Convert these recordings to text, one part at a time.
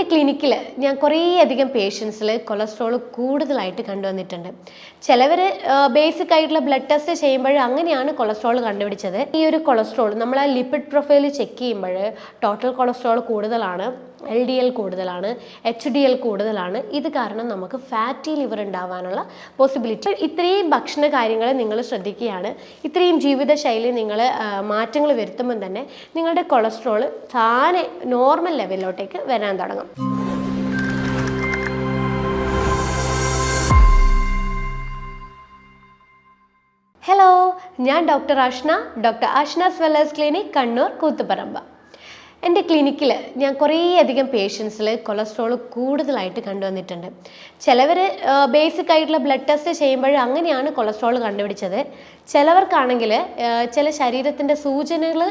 എൻ്റെ ക്ലിനിക്കിൽ ഞാൻ കുറേയധികം പേഷ്യൻസിൽ കൊളസ്ട്രോൾ കൂടുതലായിട്ട് കണ്ടുവന്നിട്ടുണ്ട്. ചിലവർ ബേസിക് ആയിട്ടുള്ള ബ്ലഡ് ടെസ്റ്റ് ചെയ്യുമ്പോൾ അങ്ങനെയാണ് കൊളസ്ട്രോൾ കണ്ടുപിടിച്ചത്. ഈ ഒരു കൊളസ്ട്രോൾ നമ്മൾ ആ ലിപ്പിഡ് പ്രൊഫൈൽ ചെക്ക് ചെയ്യുമ്പോൾ ടോട്ടൽ കൊളസ്ട്രോൾ കൂടുതലാണ്, LDL കൂടുതലാണ്, HDL കൂടുതലാണ്. ഇത് കാരണം നമുക്ക് ഫാറ്റി ലിവർ ഉണ്ടാവാനുള്ള പോസിബിലിറ്റി. ഇത്രയും ഭക്ഷണ കാര്യങ്ങൾ നിങ്ങൾ ശ്രദ്ധിക്കുകയാണ്, ഇത്രയും ജീവിതശൈലി നിങ്ങൾ മാറ്റങ്ങൾ വരുത്തുമ്പോൾ തന്നെ നിങ്ങളുടെ കൊളസ്ട്രോൾ താനെ നോർമൽ ലെവലിലോട്ടേക്ക് വരാൻ തുടങ്ങും. ഹലോ, ഞാൻ doctor Ashna's wellness clinic, Kannur, Koothuparamba. എൻ്റെ ക്ലിനിക്കിൽ ഞാൻ കുറേയധികം പേഷ്യൻസിൽ കൊളസ്ട്രോൾ കൂടുതലായിട്ട് കണ്ടുവന്നിട്ടുണ്ട്. ചിലവർ ബേസിക് ആയിട്ടുള്ള ബ്ലഡ് ടെസ്റ്റ് ചെയ്യുമ്പോൾ അങ്ങനെയാണ് കൊളസ്ട്രോൾ കണ്ടുപിടിച്ചത്. ചിലവർക്കാണെങ്കിൽ ചില ശരീരത്തിൻ്റെ സൂചനകൾ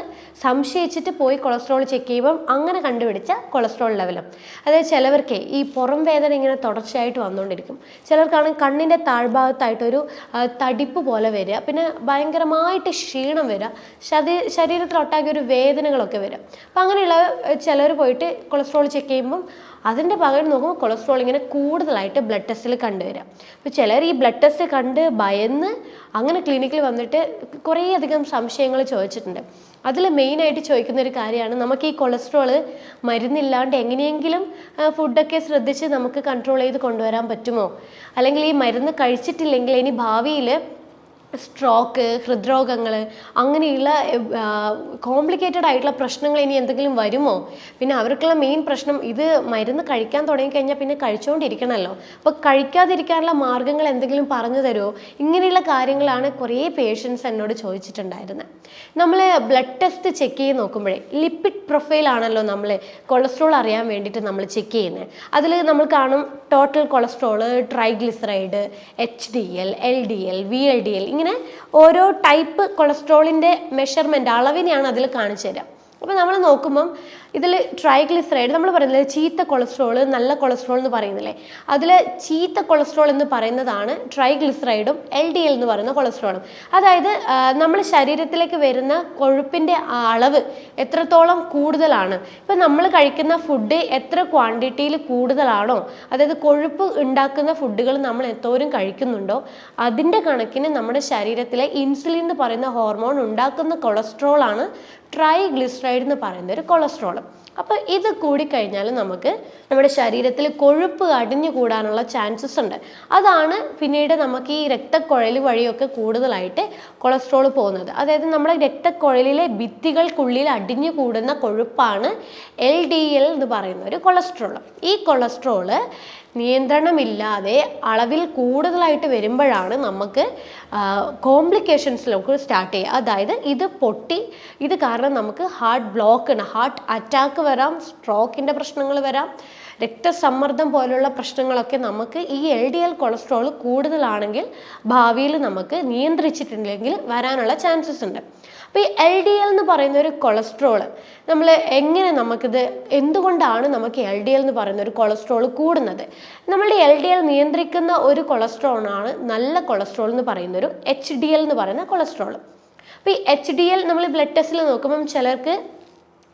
സംശയിച്ചിട്ട് പോയി കൊളസ്ട്രോൾ ചെക്ക് ചെയ്യുമ്പം അങ്ങനെ കണ്ടുപിടിച്ച കൊളസ്ട്രോൾ ലെവലും. അതായത് ചിലവർക്ക് ഈ പുറം വേദന ഇങ്ങനെ തുടർച്ചയായിട്ട് വന്നുകൊണ്ടിരിക്കും. ചിലർക്കാണെങ്കിൽ കണ്ണിൻ്റെ താഴ്ഭാഗത്തായിട്ടൊരു തടിപ്പ് പോലെ വരിക, പിന്നെ ഭയങ്കരമായിട്ട് ക്ഷീണം വരിക, ശരീരത്തിലൊട്ടാകെ ഒരു വേദനകളൊക്കെ വരിക. അപ്പം അങ്ങനെയുള്ള ചിലർ പോയിട്ട് കൊളസ്ട്രോൾ ചെക്ക് ചെയ്യുമ്പം അതിൻ്റെ പകരം നോക്കുമ്പോൾ കൊളസ്ട്രോൾ ഇങ്ങനെ കൂടുതലായിട്ട് ബ്ലഡ് ടെസ്റ്റിൽ കണ്ടുവരാം. അപ്പോൾ ചിലർ ഈ ബ്ലഡ് ടെസ്റ്റ് കണ്ട് ഭയന്ന് അങ്ങനെ ക്ലിനിക്കിൽ വന്നിട്ട് കുറേയധികം സംശയങ്ങൾ ചോദിച്ചിട്ടുണ്ട്. അതിൽ മെയിനായിട്ട് ചോദിക്കുന്ന ഒരു കാര്യമാണ്, നമുക്ക് ഈ കൊളസ്ട്രോൾ മരുന്നില്ലാണ്ട് എങ്ങനെയെങ്കിലും ഫുഡൊക്കെ ശ്രദ്ധിച്ച് നമുക്ക് കൺട്രോൾ ചെയ്ത് കൊണ്ടുവരാൻ പറ്റുമോ, അല്ലെങ്കിൽ ഈ മരുന്ന് കഴിച്ചിട്ടില്ലെങ്കിൽ ഇനി ഭാവിയിൽ സ്ട്രോക്ക്, ഹൃദ്രോഗങ്ങൾ, അങ്ങനെയുള്ള കോംപ്ലിക്കേറ്റഡ് ആയിട്ടുള്ള പ്രശ്നങ്ങൾ ഇനി എന്തെങ്കിലും വരുമോ? പിന്നെ അവർക്കുള്ള മെയിൻ പ്രശ്നം, ഇത് മരുന്ന് കഴിക്കാൻ തുടങ്ങിക്കഴിഞ്ഞാൽ പിന്നെ കഴിച്ചുകൊണ്ടിരിക്കണമല്ലോ, അപ്പോൾ കഴിക്കാതിരിക്കാനുള്ള മാർഗ്ഗങ്ങൾ എന്തെങ്കിലും പറഞ്ഞു തരുമോ? ഇങ്ങനെയുള്ള കാര്യങ്ങളാണ് കുറേ പേഷ്യൻസ് എന്നോട് ചോദിച്ചിട്ടുണ്ടായിരുന്നത്. നമ്മൾ ബ്ലഡ് ടെസ്റ്റ് ചെക്ക് ചെയ്ത് നോക്കുമ്പോഴേ ലിപ്പിഡ് പ്രൊഫൈലാണല്ലോ നമ്മൾ കൊളസ്ട്രോൾ അറിയാൻ വേണ്ടിയിട്ട് നമ്മൾ ചെക്ക് ചെയ്യുന്നത്. അതിൽ നമ്മൾ കാണും total cholesterol, triglyceride, HDL, LDL, VLDL, ഇങ്ങനെ ഓരോ ടൈപ്പ് കൊളസ്ട്രോളിൻ്റെ മെഷർമെൻറ്റ് അളവിനെയാണ് അതിൽ കാണിച്ചു തരിക. അപ്പോൾ നമ്മൾ നോക്കുമ്പം ഇതിൽ ട്രൈഗ്ലിസറൈഡ്, നമ്മൾ പറയുന്നില്ലേ ചീത്ത കൊളസ്ട്രോൾ, നല്ല കൊളസ്ട്രോൾ എന്ന് പറയുന്നില്ലേ, അതിൽ ചീത്ത കൊളസ്ട്രോൾ എന്ന് പറയുന്നതാണ് ട്രൈഗ്ലിസറൈഡും LDL എന്ന് പറയുന്ന കൊളസ്ട്രോളും. അതായത് നമ്മൾ ശരീരത്തിലേക്ക് വരുന്ന കൊഴുപ്പിൻ്റെ അളവ് എത്രത്തോളം കൂടുതലാണ്, ഇപ്പം നമ്മൾ കഴിക്കുന്ന ഫുഡ് എത്ര ക്വാണ്ടിറ്റിയിൽ കൂടുതലാണോ, അതായത് കൊഴുപ്പ് ഉണ്ടാക്കുന്ന ഫുഡുകൾ നമ്മൾ എന്തോരം കഴിക്കുന്നുണ്ടോ അതിൻ്റെ കണക്കിന് നമ്മുടെ ശരീരത്തിലെ ഇൻസുലിൻ എന്ന് പറയുന്ന ഹോർമോൺ ഉണ്ടാക്കുന്ന കൊളസ്ട്രോളാണ് ട്രൈഗ്ലിസറൈഡ് എന്ന് പറയുന്ന ഒരു കൊളസ്ട്രോൾ. അപ്പോൾ ഇത് കൂടിക്കഴിഞ്ഞാൽ നമുക്ക് നമ്മുടെ ശരീരത്തിൽ കൊഴുപ്പ് അടിഞ്ഞു കൂടാനുള്ള ചാൻസസ് ഉണ്ട്. അതാണ് പിന്നീട് നമുക്ക് ഈ രക്തക്കുഴൽ വഴിയൊക്കെ കൂടുതലായിട്ട് കൊളസ്ട്രോൾ പോകുന്നത്. അതായത് നമ്മുടെ രക്തക്കുഴലിലെ ഭിത്തികൾക്കുള്ളിൽ അടിഞ്ഞു കൂടുന്ന കൊഴുപ്പാണ് LDL എന്ന് പറയുന്ന ഒരു കൊളസ്ട്രോൾ. ഈ കൊളസ്ട്രോൾ നിയന്ത്രണമില്ലാതെ അളവിൽ കൂടുതലായിട്ട് വരുമ്പോഴാണ് നമുക്ക് കോംപ്ലിക്കേഷൻസിലൊക്കെ സ്റ്റാർട്ട് ചെയ്യുക. അതായത് ഇത് പൊട്ടി, ഇത് കാരണം നമുക്ക് ഹാർട്ട് ബ്ലോക്ക്, ഹാർട്ട് അറ്റാക്ക് വരാം, സ്ട്രോക്കിൻ്റെ പ്രശ്നങ്ങൾ വരാം, രക്തസമ്മർദ്ദം പോലുള്ള പ്രശ്നങ്ങളൊക്കെ നമുക്ക് ഈ LDL കൊളസ്ട്രോൾ കൂടുതലാണെങ്കിൽ ഭാവിയിൽ നമുക്ക് നിയന്ത്രിച്ചിട്ടില്ലെങ്കിൽ വരാനുള്ള ചാൻസസ് ഉണ്ട്. അപ്പോൾ ഈ LDL എന്ന് പറയുന്ന ഒരു കൊളസ്ട്രോൾ നമ്മൾ എങ്ങനെ നമുക്കിത്, എന്തുകൊണ്ടാണ് നമുക്ക് LDL എന്ന് പറയുന്ന ഒരു കൊളസ്ട്രോൾ കൂടുന്നത്? നമ്മളുടെ LDL നിയന്ത്രിക്കുന്ന ഒരു കൊളസ്ട്രോളാണ് നല്ല കൊളസ്ട്രോൾ എന്ന് പറയുന്ന ഒരു HDL എന്ന് പറയുന്ന കൊളസ്ട്രോൾ. അപ്പോൾ ഈ HDL നമ്മൾ ബ്ലഡ് ടെസ്റ്റിൽ നോക്കുമ്പം ചിലർക്ക്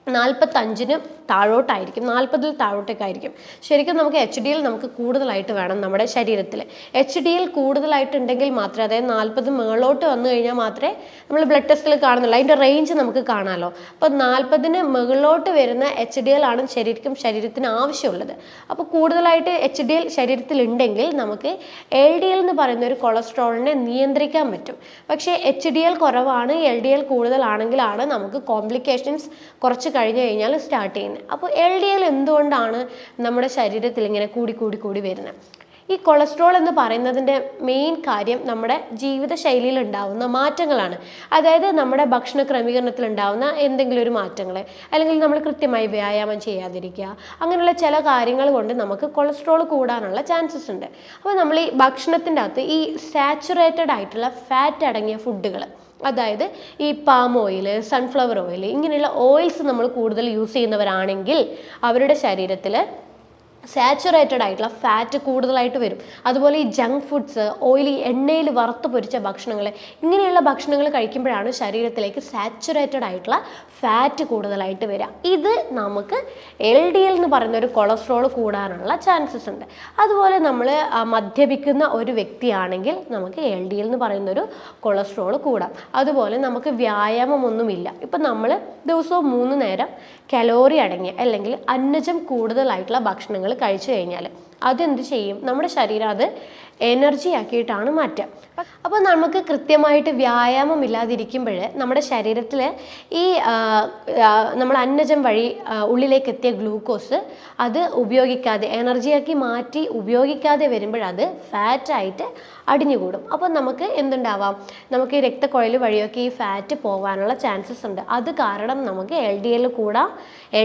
45-ന് താഴോട്ടായിരിക്കും, 40-ൽ താഴോട്ടൊക്കെ ആയിരിക്കും. ശരിക്കും നമുക്ക് HDL നമുക്ക് കൂടുതലായിട്ട് വേണം നമ്മുടെ ശരീരത്തിൽ. HDL കൂടുതലായിട്ടുണ്ടെങ്കിൽ മാത്രമേ, അതായത് 40 മുകളിലോട്ട് വന്നു കഴിഞ്ഞാൽ മാത്രമേ നമ്മൾ ബ്ലഡ് ടെസ്റ്റിൽ കാണുന്നുള്ളൂ, അതിൻ്റെ റേഞ്ച് നമുക്ക് കാണാമല്ലോ. അപ്പോൾ 40-ന് മുകളിലോട്ട് വരുന്ന HDL ആണ് ശരിക്കും ശരീരത്തിന് ആവശ്യമുള്ളത്. അപ്പോൾ കൂടുതലായിട്ട് HDL ശരീരത്തിൽ ഉണ്ടെങ്കിൽ നമുക്ക് LDL എന്ന് പറയുന്ന ഒരു കൊളസ്ട്രോളിനെ നിയന്ത്രിക്കാൻ പറ്റും. പക്ഷേ HDL കുറവാണ്, LDL കൂടുതലാണെങ്കിലാണ് നമുക്ക് കോംപ്ലിക്കേഷൻസ് കുറച്ച് കഴിഞ്ഞ് കഴിഞ്ഞാൽ സ്റ്റാർട്ട് ചെയ്യുന്നത്. അപ്പോൾ LDL എന്തുകൊണ്ടാണ് നമ്മുടെ ശരീരത്തിൽ ഇങ്ങനെ കൂടി വരുന്നത്? ഈ കൊളസ്ട്രോൾ എന്ന് പറയുന്നതിൻ്റെ മെയിൻ കാര്യം നമ്മുടെ ജീവിതശൈലിയിൽ ഉണ്ടാവുന്ന മാറ്റങ്ങളാണ്. അതായത് നമ്മുടെ ഭക്ഷണ ക്രമീകരണത്തിൽ ഉണ്ടാവുന്ന എന്തെങ്കിലും ഒരു മാറ്റങ്ങൾ, അല്ലെങ്കിൽ നമ്മൾ കൃത്യമായി വ്യായാമം ചെയ്യാതിരിക്കുക, അങ്ങനെയുള്ള ചില കാര്യങ്ങൾ കൊണ്ട് നമുക്ക് കൊളസ്ട്രോൾ കൂടാനുള്ള ചാൻസസ് ഉണ്ട്. അപ്പോൾ നമ്മൾ ഈ ഭക്ഷണത്തിൻ്റെ അകത്ത് ഈ സാച്ചുറേറ്റഡ് ആയിട്ടുള്ള ഫാറ്റ് അടങ്ങിയ ഫുഡുകൾ, അതായത് ഈ പാം ഓയിൽ, സൺഫ്ലവർ ഓയിൽ, ഇങ്ങനെയുള്ള ഓയിൽസ് നമ്മൾ കൂടുതൽ യൂസ് ചെയ്യുന്നവരാണെങ്കിൽ അവരുടെ ശരീരത്തിൽ സാച്ചുറേറ്റഡ് ആയിട്ടുള്ള ഫാറ്റ് കൂടുതലായിട്ട് വരും. അതുപോലെ ഈ ജങ്ക് ഫുഡ്സ്, ഓയിലി എണ്ണയിൽ വറുത്ത് പൊരിച്ച ഭക്ഷണങ്ങൾ, ഇങ്ങനെയുള്ള ഭക്ഷണങ്ങൾ കഴിക്കുമ്പോഴാണ് ശരീരത്തിലേക്ക് സാച്ചുറേറ്റഡ് ആയിട്ടുള്ള ഫാറ്റ് കൂടുതലായിട്ട് വരിക. ഇത് നമുക്ക് LDL എന്ന് പറയുന്ന ഒരു കൊളസ്ട്രോൾ കൂടാനുള്ള ചാൻസസ് ഉണ്ട്. അതുപോലെ നമ്മൾ മദ്യപിക്കുന്ന ഒരു വ്യക്തിയാണെങ്കിൽ നമുക്ക് LDL എന്ന് പറയുന്ന ഒരു കൊളസ്ട്രോൾ കൂടാം. അതുപോലെ നമുക്ക് വ്യായാമമൊന്നുമില്ല, ഇപ്പം നമ്മൾ ദിവസവും 3 നേരം കലോറി അടങ്ങിയ അല്ലെങ്കിൽ അന്നജം കൂടുതലായിട്ടുള്ള ഭക്ഷണങ്ങൾ കഴിച്ചു കഴിഞ്ഞാൽ അതെന്ത് ചെയ്യും, നമ്മുടെ ശരീരം അത് എനർജി ആക്കിയിട്ടാണ് മാറ്റുക. അപ്പോൾ നമുക്ക് കൃത്യമായിട്ട് വ്യായാമം ഇല്ലാതിരിക്കുമ്പോൾ നമ്മുടെ ശരീരത്തിൽ ഈ നമ്മൾ അന്നജം വഴി ഉള്ളിലേക്ക് എത്തിയ ഗ്ലൂക്കോസ് അത് ഉപയോഗിക്കാതെ, എനർജിയാക്കി മാറ്റി ഉപയോഗിക്കാതെ വരുമ്പോഴത് ഫാറ്റായിട്ട് അടിഞ്ഞുകൂടും. അപ്പോൾ നമുക്ക് എന്തുണ്ടാവാം, നമുക്ക് ഈ രക്തക്കുഴൽ വഴിയൊക്കെ ഈ ഫാറ്റ് പോകാനുള്ള ചാൻസസ് ഉണ്ട്. അത് കാരണം നമുക്ക് LDL കൂടാം.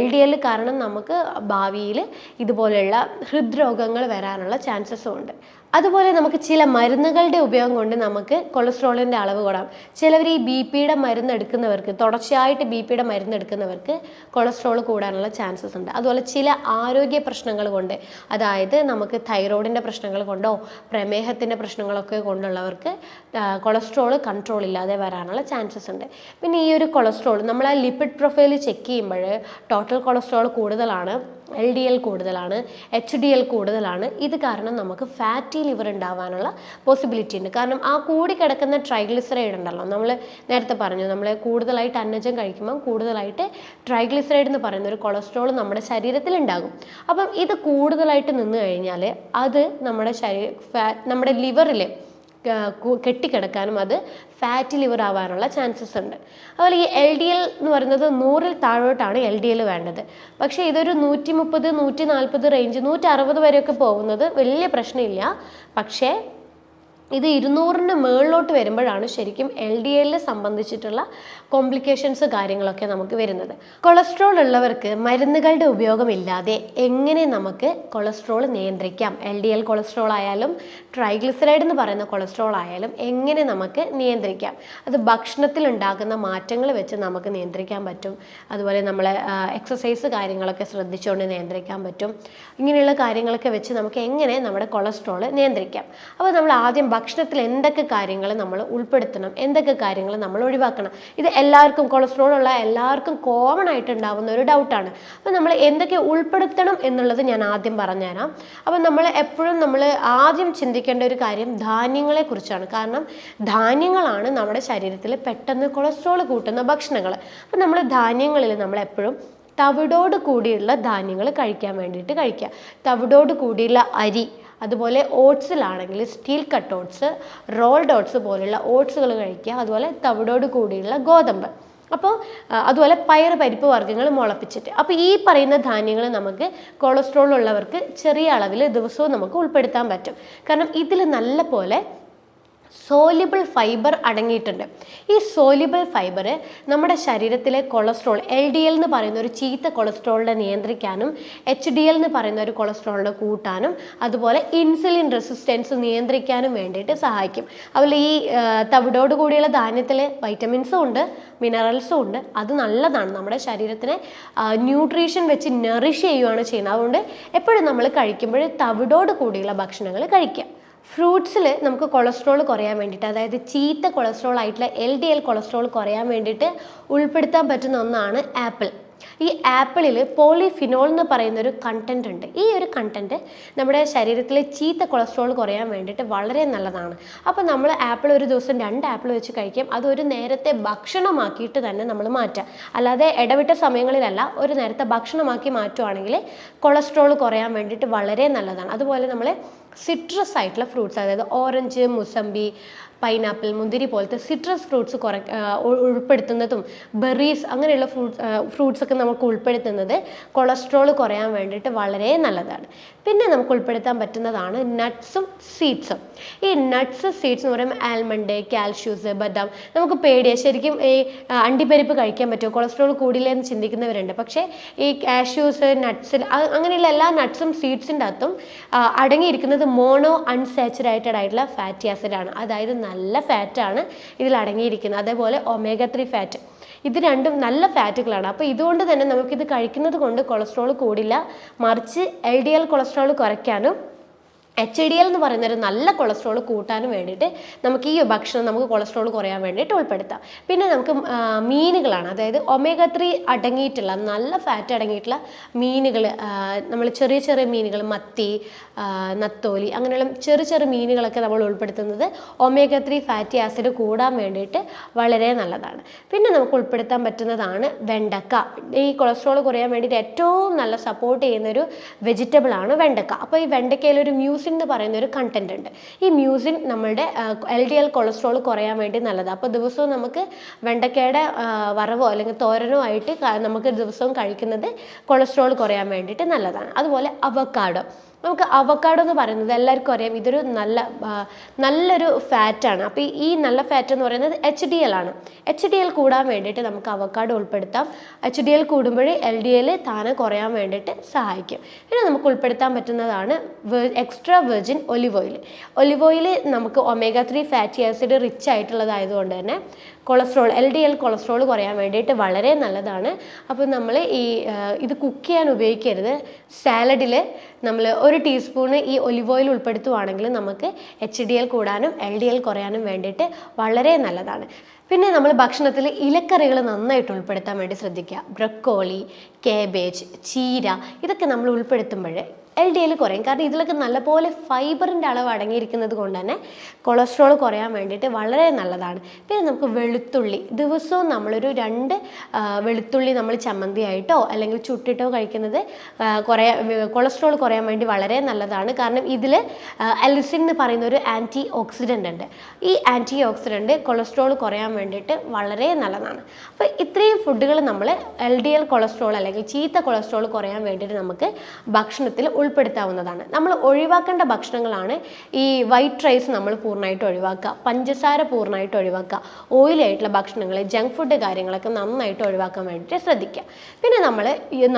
LDL കാരണം നമുക്ക് ഭാവിയിൽ ഇതുപോലെയുള്ള ഹൃദ്രോഗങ്ങൾ വരാനുള്ള ചാൻസസും ഉണ്ട്. അതുപോലെ നമുക്ക് ചില മരുന്നുകളുടെ ഉപയോഗം കൊണ്ട് നമുക്ക് കൊളസ്ട്രോളിൻ്റെ അളവ് കൂടാം. ചിലവർ ഈ BP-യുടെ മരുന്ന് എടുക്കുന്നവർക്ക്, തുടർച്ചയായിട്ട് BP-യുടെ മരുന്ന് എടുക്കുന്നവർക്ക് കൊളസ്ട്രോൾ കൂടാനുള്ള ചാൻസസ് ഉണ്ട്. അതുപോലെ ചില ആരോഗ്യ പ്രശ്നങ്ങൾ കൊണ്ട്, അതായത് നമുക്ക് തൈറോയിഡിൻ്റെ പ്രശ്നങ്ങൾ കൊണ്ടോ പ്രമേഹത്തിൻ്റെ പ്രശ്നങ്ങളൊക്കെ കൊണ്ടുള്ളവർക്ക് കൊളസ്ട്രോൾ കൺട്രോൾ ഇല്ലാതെ വരാനുള്ള ചാൻസസ് ഉണ്ട്. പിന്നെ ഈ ഒരു കൊളസ്ട്രോൾ നമ്മൾ ആ ലിപ്പിഡ് പ്രൊഫൈൽ ചെക്ക് ചെയ്യുമ്പോൾ ടോട്ടൽ കൊളസ്ട്രോൾ കൂടുതലാണ്, LDL കൂടുതലാണ്, HDL കൂടുതലാണ്. ഇത് കാരണം നമുക്ക് ഫാറ്റി ലിവർ ഉണ്ടാവാനുള്ള പോസിബിലിറ്റി ഉണ്ട്. കാരണം ആ കൂടി കിടക്കുന്ന ട്രൈഗ്ലിസറൈഡ് ഉണ്ടല്ലോ, നമ്മൾ നേരത്തെ പറഞ്ഞു, നമ്മൾ കൂടുതലായിട്ട് അന്നജം കഴിക്കുമ്പം കൂടുതലായിട്ട് ട്രൈഗ്ലിസറൈഡ് എന്ന് പറയുന്ന ഒരു കൊളസ്ട്രോൾ നമ്മുടെ ശരീരത്തിൽ ഉണ്ടാകും. അപ്പം ഇത് കൂടുതലായിട്ട് നിന്ന് കഴിഞ്ഞാൽ അത് നമ്മുടെ ലിവറിൽ കെട്ടിക്കിടക്കാനും അത് ഫാറ്റി ലിവർ ആവാനുള്ള ചാൻസസ് ഉണ്ട്. അതുപോലെ ഈ LDL എന്ന് പറയുന്നത് 100-ൽ താഴോട്ടാണ് LDL വേണ്ടത്. പക്ഷേ ഇതൊരു 130, 140 റേഞ്ച്, 160 വരെയൊക്കെ പോകുന്നത് വലിയ പ്രശ്നമില്ല. പക്ഷേ ഇത് 200-ന് മുകളിലോട്ട് വരുമ്പോഴാണ് ശരിക്കും LDL സംബന്ധിച്ചിട്ടുള്ള കോംപ്ലിക്കേഷൻസ് കാര്യങ്ങളൊക്കെ നമുക്ക് വരുന്നത്. കൊളസ്ട്രോൾ ഉള്ളവർക്ക് മരുന്നുകളുടെ ഉപയോഗമില്ലാതെ എങ്ങനെ നമുക്ക് കൊളസ്ട്രോൾ നിയന്ത്രിക്കാം, LDL കൊളസ്ട്രോൾ ആയാലും ട്രൈഗ്ലിസറൈഡ് എന്ന് പറയുന്ന കൊളസ്ട്രോൾ ആയാലും എങ്ങനെ നമുക്ക് നിയന്ത്രിക്കാം? അത് ഭക്ഷണത്തിൽ ഉണ്ടാകുന്ന മാറ്റങ്ങൾ വെച്ച് നമുക്ക് നിയന്ത്രിക്കാൻ പറ്റും. അതുപോലെ നമ്മൾ എക്സസൈസ് കാര്യങ്ങളൊക്കെ ശ്രദ്ധിച്ചുകൊണ്ട് നിയന്ത്രിക്കാൻ പറ്റും. ഇങ്ങനെയുള്ള കാര്യങ്ങളൊക്കെ വെച്ച് നമുക്ക് എങ്ങനെ നമ്മുടെ കൊളസ്ട്രോൾ നിയന്ത്രിക്കാം? അപ്പോൾ നമ്മൾ ആദ്യം ഭക്ഷണത്തിൽ എന്തൊക്കെ കാര്യങ്ങൾ നമ്മൾ ഉൾപ്പെടുത്തണം, എന്തൊക്കെ കാര്യങ്ങൾ നമ്മൾ ഒഴിവാക്കണം? ഇത് എല്ലാവർക്കും, കൊളസ്ട്രോൾ ഉള്ള എല്ലാവർക്കും കോമൺ ആയിട്ട് ഉണ്ടാകുന്ന ഒരു ഡൗട്ടാണ്. അപ്പോൾ നമ്മൾ എന്തൊക്കെ ഉൾപ്പെടുത്തണം എന്നുള്ളത് ഞാൻ ആദ്യം പറഞ്ഞുതരാം. അപ്പോൾ നമ്മൾ എപ്പോഴും ആദ്യം ചിന്തിക്കേണ്ട ഒരു കാര്യം ധാന്യങ്ങളെ കുറിച്ചാണ്. കാരണം ധാന്യങ്ങളാണ് നമ്മുടെ ശരീരത്തിൽ പെട്ടെന്ന് കൊളസ്ട്രോൾ കൂട്ടുന്ന ഭക്ഷണങ്ങൾ. അപ്പോൾ നമ്മൾ ധാന്യങ്ങളിൽ നമ്മളെപ്പോഴും തവിടോട് കൂടിയുള്ള ധാന്യങ്ങൾ കഴിക്കാൻ വേണ്ടിയിട്ട് കഴിക്കുക. തവിടോട് കൂടിയുള്ള അരി, അതുപോലെ ഓട്സിലാണെങ്കിൽ steel cut oats, rolled oats പോലുള്ള ഓട്സുകൾ കഴിക്കുക. അതുപോലെ തവിടോട് കൂടിയുള്ള ഗോതമ്പ്, അപ്പോൾ അതുപോലെ പരിപ്പ് വർഗ്ഗങ്ങൾ മുളപ്പിച്ചിട്ട്. അപ്പോൾ ഈ പറയുന്ന ധാന്യങ്ങൾ നമുക്ക് കൊളസ്ട്രോൾ ഉള്ളവർക്ക് ചെറിയ അളവിൽ ദിവസവും നമുക്ക് ഉൾപ്പെടുത്താൻ പറ്റും. കാരണം ഇതിൽ നല്ല പോലെ സോലിബിൾ ഫൈബർ അടങ്ങിയിട്ടുണ്ട്. ഈ സോലിബിൾ ഫൈബർ നമ്മുടെ ശരീരത്തിലെ കൊളസ്ട്രോൾ, LDL എന്ന് പറയുന്ന ഒരു ചീത്ത കൊളസ്ട്രോളിനെ നിയന്ത്രിക്കാനും HDL എന്ന് പറയുന്ന ഒരു കൊളസ്ട്രോളിനെ കൂട്ടാനും അതുപോലെ ഇൻസുലിൻ റെസിസ്റ്റൻസ് നിയന്ത്രിക്കാനും വേണ്ടിയിട്ട് സഹായിക്കും. അതുപോലെ ഈ തവിടോട് കൂടിയുള്ള ധാന്യത്തിൽ വൈറ്റമിൻസും ഉണ്ട്, മിനറൽസും ഉണ്ട്. അത് നല്ലതാണ്, നമ്മുടെ ശരീരത്തിനെ ന്യൂട്രീഷൻ വെച്ച് നറിഷ് ചെയ്യുകയാണ് ചെയ്യുന്നത്. അതുകൊണ്ട് എപ്പോഴും നമ്മൾ കഴിക്കുമ്പോൾ തവിടോട് കൂടിയുള്ള ഭക്ഷണങ്ങൾ കഴിക്കുക. ഫ്രൂട്ട്സിൽ നമുക്ക് കൊളസ്ട്രോൾ കുറയാൻ വേണ്ടിയിട്ട്, അതായത് ചീത്ത കൊളസ്ട്രോൾ ആയിട്ടുള്ള LDL കൊളസ്ട്രോൾ കുറയാൻ വേണ്ടിയിട്ട് ഉൾപ്പെടുത്താൻ പറ്റുന്ന ഒന്നാണ് ആപ്പിൾ. ഈ ആപ്പിളിൽ പോളിഫിനോൾ എന്ന് പറയുന്ന ഒരു കണ്ടന്റ് ഉണ്ട്. ഈ ഒരു കണ്ടന്റ് നമ്മുടെ ശരീരത്തിലെ ചീത്ത കൊളസ്ട്രോൾ കുറയാൻ വേണ്ടിയിട്ട് വളരെ നല്ലതാണ്. അപ്പോൾ നമ്മൾ ആപ്പിൾ ഒരു ദിവസം 2 ആപ്പിൾ വെച്ച് കഴിക്കും. അതൊരു നേരത്തെ ഭക്ഷണമാക്കിയിട്ട് തന്നെ നമ്മൾ മാറ്റുക, അല്ലാതെ ഇടവിട്ട സമയങ്ങളിലല്ല. ഒരു നേരത്തെ ഭക്ഷണമാക്കി മാറ്റുവാണെങ്കിൽ കൊളസ്ട്രോൾ കുറയാൻ വേണ്ടിയിട്ട് വളരെ നല്ലതാണ്. അതുപോലെ നമ്മൾ സിട്രസ് ആയിട്ടുള്ള ഫ്രൂട്ട്സ്, അതായത് ഓറഞ്ച്, മുസമ്പി, പൈനാപ്പിൾ, മുന്തിരി പോലത്തെ സിട്രസ് ഫ്രൂട്ട്സ് ഉൾപ്പെടുത്തുന്നതും ബെറീസ് അങ്ങനെയുള്ള ഫ്രൂട്ട്സൊക്കെ നമുക്ക് ഉൾപ്പെടുത്തുന്നത് കൊളസ്ട്രോൾ കുറയാൻ വേണ്ടിയിട്ട് വളരെ നല്ലതാണ്. പിന്നെ നമുക്ക് ഉൾപ്പെടുത്താൻ പറ്റുന്നതാണ് നട്ട്സും സീഡ്സും. ഈ നട്ട്സ് സീഡ്സ് എന്ന് പറയുമ്പോൾ ആൽമണ്ട്, കാൽഷ്യൂസ്, ബദാം. നമുക്ക് പേടിയാണ് ശരിക്കും ഈ അണ്ടിപ്പരിപ്പ് കഴിക്കാൻ പറ്റുമോ, കൊളസ്ട്രോൾ കൂടില്ലെന്ന് ചിന്തിക്കുന്നവരുണ്ട്. പക്ഷേ ഈ കാഷ്യൂസ്, നട്ട്സിൽ അങ്ങനെയുള്ള എല്ലാ നട്ട്സും സീഡ്സിൻ്റെ അകത്തും അടങ്ങിയിരിക്കുന്നത് മോണോ അൺസാച്ചുറേറ്റഡ് ആയിട്ടുള്ള ഫാറ്റി ആസിഡാണ്. അതായത് നല്ല ഫാറ്റാണ് ഇതിൽ അടങ്ങിയിരിക്കുന്നത്. അതേപോലെ ഒമേഗ 3 ഫാറ്റ്. ഇത് രണ്ടും നല്ല ഫാറ്റുകളാണ്. അപ്പോൾ ഇതുകൊണ്ട് തന്നെ നമുക്കിത് കഴിക്കുന്നത് കൊണ്ട് കൊളസ്ട്രോൾ കൂടില്ല, മറിച്ച് LDL കൊളസ്ട്രോൾ കുറയ്ക്കാനും HDL എന്ന് പറയുന്ന ഒരു നല്ല കൊളസ്ട്രോൾ കൂട്ടാനും വേണ്ടിയിട്ട് നമുക്ക് ഈ ഭക്ഷണം നമുക്ക് കൊളസ്ട്രോൾ കുറയാൻ വേണ്ടിയിട്ട് ഉൾപ്പെടുത്താം. പിന്നെ നമുക്ക് മീനുകളാണ്, അതായത് omega-3 അടങ്ങിയിട്ടുള്ള നല്ല ഫാറ്റ് അടങ്ങിയിട്ടുള്ള മീനുകൾ, നമ്മൾ ചെറിയ ചെറിയ മീനുകൾ, മത്തി, നത്തോലി, അങ്ങനെയുള്ള ചെറിയ ചെറിയ മീനുകളൊക്കെ നമ്മൾ ഉൾപ്പെടുത്തുന്നത് omega-3 ഫാറ്റി ആസിഡ് കൂടാൻ വേണ്ടിയിട്ട് വളരെ നല്ലതാണ്. പിന്നെ നമുക്ക് ഉൾപ്പെടുത്താൻ പറ്റുന്നതാണ് വെണ്ടക്ക. ഈ കൊളസ്ട്രോൾ കുറയാൻ വേണ്ടിയിട്ട് ഏറ്റവും നല്ല സപ്പോർട്ട് ചെയ്യുന്നൊരു വെജിറ്റബിൾ ആണ് വെണ്ടക്ക. അപ്പോൾ ഈ വെണ്ടക്കയിലൊരു മ്യൂസിൻ എന്ന് പറയുന്ന ഒരു കണ്ടന്റ് ഉണ്ട്. ഈ മ്യൂസിൻ നമ്മളുടെ LDL കൊളസ്ട്രോൾ കുറയാൻ വേണ്ടി നല്ലതാണ്. അപ്പോൾ ദിവസവും നമുക്ക് വെണ്ടക്കയുടെ വറവോ അല്ലെങ്കിൽ തോരനോ ആയിട്ട് നമുക്ക് ദിവസവും കഴിക്കുന്നത് കൊളസ്ട്രോൾ കുറയാൻ വേണ്ടിയിട്ട് നല്ലതാണ്. അതുപോലെ അവക്കാഡോ, നമുക്ക് അവക്കാഡോ എന്ന് പറയുന്നത് എല്ലാവർക്കും അറിയാം, ഇതൊരു നല്ലൊരു ഫാറ്റാണ്. അപ്പോൾ ഈ നല്ല ഫാറ്റ് എന്ന് പറയുന്നത് HDL ആണ്. HDL കൂടാൻ വേണ്ടിയിട്ട് നമുക്ക് അവക്കാഡോ ഉൾപ്പെടുത്താം. HDL കൂടുമ്പോൾ LDL താനെ കുറയാൻ വേണ്ടിയിട്ട് സഹായിക്കും. പിന്നെ നമുക്ക് ഉൾപ്പെടുത്താൻ പറ്റുന്നതാണ് extra virgin olive oil. Olive oil നമുക്ക് omega-3 ഫാറ്റി ആസിഡ് റിച്ച് ആയിട്ടുള്ളതായതുകൊണ്ട് തന്നെ LDL കൊളസ്ട്രോൾ കുറയാൻ വേണ്ടിയിട്ട് വളരെ നല്ലതാണ്. അപ്പോൾ നമ്മൾ ഇത് കുക്ക് ചെയ്യാൻ ഉപയോഗിക്കരുത്. സാലഡിൽ നമ്മൾ 1 ടീസ്പൂണ് ഈ ഒലിവ് ഓയിൽ ഉൾപ്പെടുത്തുവാണെങ്കിൽ നമുക്ക് HDL കൂടാനും LDL കുറയാനും വേണ്ടിയിട്ട് വളരെ നല്ലതാണ്. പിന്നെ നമ്മൾ ഭക്ഷണത്തിൽ ഇലക്കറികൾ നന്നായിട്ട് ഉൾപ്പെടുത്താൻ വേണ്ടി ശ്രദ്ധിക്കുക. ബ്രക്കോളി, കാബേജ്, ചീര, ഇതൊക്കെ നമ്മൾ ഉൾപ്പെടുത്തുമ്പോൾ LDL കുറയും. കാരണം ഇതിലൊക്കെ നല്ലപോലെ ഫൈബറിൻ്റെ അളവ് അടങ്ങിയിരിക്കുന്നത് കൊണ്ട് തന്നെ കൊളസ്ട്രോൾ കുറയാൻ വേണ്ടിയിട്ട് വളരെ നല്ലതാണ്. പിന്നെ നമുക്ക് വെളുത്തുള്ളി, ദിവസവും നമ്മളൊരു 2 വെളുത്തുള്ളി നമ്മൾ ചമ്മന്തിയായിട്ടോ അല്ലെങ്കിൽ ചുട്ടിട്ടോ കഴിക്കുന്നത് കൊളസ്ട്രോൾ കുറയാൻ വേണ്ടി വളരെ നല്ലതാണ്. കാരണം ഇതിൽ അലിസിൻ എന്ന് പറയുന്ന ഒരു ആൻറ്റി ഓക്സിഡൻ്റ് ഉണ്ട്. ഈ ആൻറ്റി ഓക്സിഡൻ്റ് കൊളസ്ട്രോൾ കുറയാൻ വേണ്ടിയിട്ട് വളരെ നല്ലതാണ്. അപ്പോൾ ഇത്രയും ഫുഡുകൾ നമ്മൾ LDL കൊളസ്ട്രോൾ അല്ലെങ്കിൽ ചീത്ത കൊളസ്ട്രോൾ കുറയാൻ വേണ്ടിയിട്ട് നമുക്ക് ഭക്ഷണത്തിൽ ഉൾപ്പെടുത്താവുന്നതാണ്. നമ്മൾ ഒഴിവാക്കേണ്ട ഭക്ഷണങ്ങളാണ് ഈ വൈറ്റ് റൈസ് നമ്മൾ പൂർണ്ണമായിട്ട് ഒഴിവാക്കുക, പഞ്ചസാര പൂർണ്ണമായിട്ട് ഒഴിവാക്കുക, ഓയിലി ആയിട്ടുള്ള ഭക്ഷണങ്ങൾ, ജങ്ക് ഫുഡ് കാര്യങ്ങളൊക്കെ നന്നായിട്ട് ഒഴിവാക്കാൻ വേണ്ടിയിട്ട് ശ്രദ്ധിക്കുക. പിന്നെ നമ്മൾ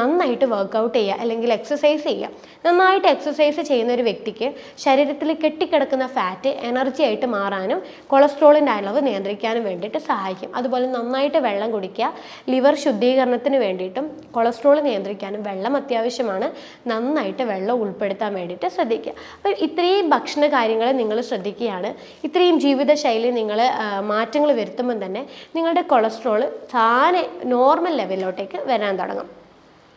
നന്നായിട്ട് വർക്കൗട്ട് ചെയ്യുക അല്ലെങ്കിൽ എക്സസൈസ് ചെയ്യുക. നന്നായിട്ട് എക്സസൈസ് ചെയ്യുന്ന ഒരു വ്യക്തിക്ക് ശരീരത്തിൽ കെട്ടിക്കിടക്കുന്ന ഫാറ്റ് എനർജി ആയിട്ട് മാറാനും കൊളസ്ട്രോളിൻ്റെ അളവ് നിയന്ത്രിക്കാനും വേണ്ടിയിട്ട് സഹായിക്കും. അതുപോലെ നന്നായിട്ട് വെള്ളം കുടിക്കുക. ലിവർ ശുദ്ധീകരണത്തിന് വേണ്ടിയിട്ടും കൊളസ്ട്രോൾ നിയന്ത്രിക്കാനും വെള്ളം അത്യാവശ്യമാണ്. നന്നായിട്ട് വെള്ളം ഉൾപ്പെടുത്താൻ വേണ്ടിയിട്ട് ശ്രദ്ധിക്കുക. അപ്പോൾ ഇത്രയും ഭക്ഷണ കാര്യങ്ങൾ നിങ്ങൾ ശ്രദ്ധിക്കുകയാണ്, ഇത്രയും ജീവിതശൈലി നിങ്ങൾ മാറ്റങ്ങൾ വരുത്തുമ്പോൾ തന്നെ നിങ്ങളുടെ കൊളസ്ട്രോൾ താനെ നോർമൽ ലെവലിലോട്ടേക്ക് വരാൻ തുടങ്ങും.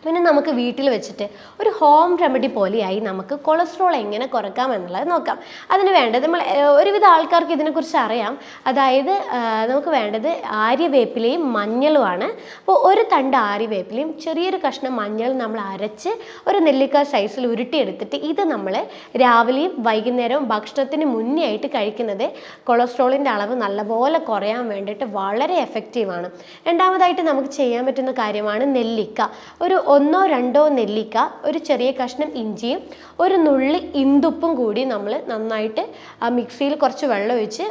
പിന്നെ നമുക്ക് വീട്ടിൽ വെച്ചിട്ട് ഒരു ഹോം റെമഡി പോലെയായി നമുക്ക് കൊളസ്ട്രോൾ എങ്ങനെ കുറയ്ക്കാം എന്നുള്ളത് നോക്കാം. അതിന് വേണ്ടത് ഒരുവിധ ആൾക്കാർക്ക് ഇതിനെക്കുറിച്ച് അറിയാം. അതായത് നമുക്ക് വേണ്ടത് ആര്യവേപ്പിലയും മഞ്ഞളുമാണ്. അപ്പോൾ 1 തണ്ട് ആര്യവേപ്പിലയും ചെറിയൊരു കഷ്ണം മഞ്ഞൾ നമ്മൾ അരച്ച് ഒരു നെല്ലിക്ക സൈസിൽ ഉരുട്ടിയെടുത്തിട്ട് ഇത് നമ്മൾ രാവിലെയും വൈകുന്നേരവും ഭക്ഷണത്തിന് മുന്നേ ആയിട്ട് കഴിക്കുന്നത് കൊളസ്ട്രോളിൻ്റെ അളവ് നല്ലപോലെ കുറയാൻ വേണ്ടിയിട്ട് വളരെ എഫക്റ്റീവാണ്. രണ്ടാമതായിട്ട് നമുക്ക് ചെയ്യാൻ പറ്റുന്ന കാര്യമാണ് നെല്ലിക്ക. ഒരു 1-2 നെല്ലിക്ക, ഒരു ചെറിയ കഷ്ണം ഇഞ്ചിയും ഒരു നുള്ളി ഇന്ദുപ്പും കൂടി നമ്മൾ നന്നായിട്ട് മിക്സിയിൽ കുറച്ച് വെള്ളം ഒഴിച്ച്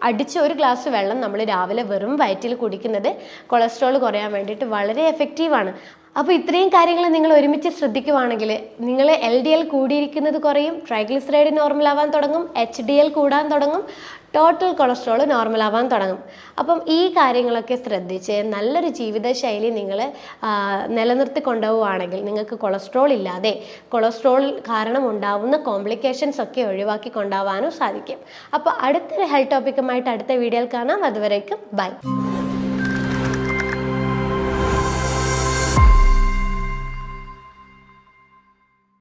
അടിച്ച് 1 ഗ്ലാസ് വെള്ളം നമ്മൾ രാവിലെ വെറും വയറ്റിൽ കുടിക്കുന്നത് കൊളസ്ട്രോൾ കുറയാൻ വേണ്ടിയിട്ട് വളരെ എഫക്റ്റീവാണ്. അപ്പോൾ ഇത്രയും കാര്യങ്ങൾ നിങ്ങൾ ഒരുമിച്ച് ശ്രദ്ധിക്കുവാണെങ്കിൽ നിങ്ങൾ LDL കൂടിയിരിക്കുന്നത് കുറയും, ട്രൈഗ്ലിസറൈഡ് നോർമലാവാൻ തുടങ്ങും, HDL കൂടാൻ തുടങ്ങും, ടോട്ടൽ കൊളസ്ട്രോൾ നോർമലാവാൻ തുടങ്ങും. അപ്പം ഈ കാര്യങ്ങളൊക്കെ ശ്രദ്ധിച്ച് നല്ലൊരു ജീവിതശൈലി നിങ്ങൾ നിലനിർത്തി കൊണ്ടുപോവുകയാണെങ്കിൽ നിങ്ങൾക്ക് കൊളസ്ട്രോൾ ഇല്ലാതെ കൊളസ്ട്രോൾ കാരണം ഉണ്ടാവുന്ന കോംപ്ലിക്കേഷൻസ് ഒക്കെ ഒഴിവാക്കി കൊണ്ടുപോകാനും സാധിക്കും. അപ്പോൾ അടുത്തൊരു ഹെൽത്ത് ടോപ്പിക്കുമായിട്ട് അടുത്ത വീഡിയോയിൽ കാണാം. അതുവരേക്കും ബൈ.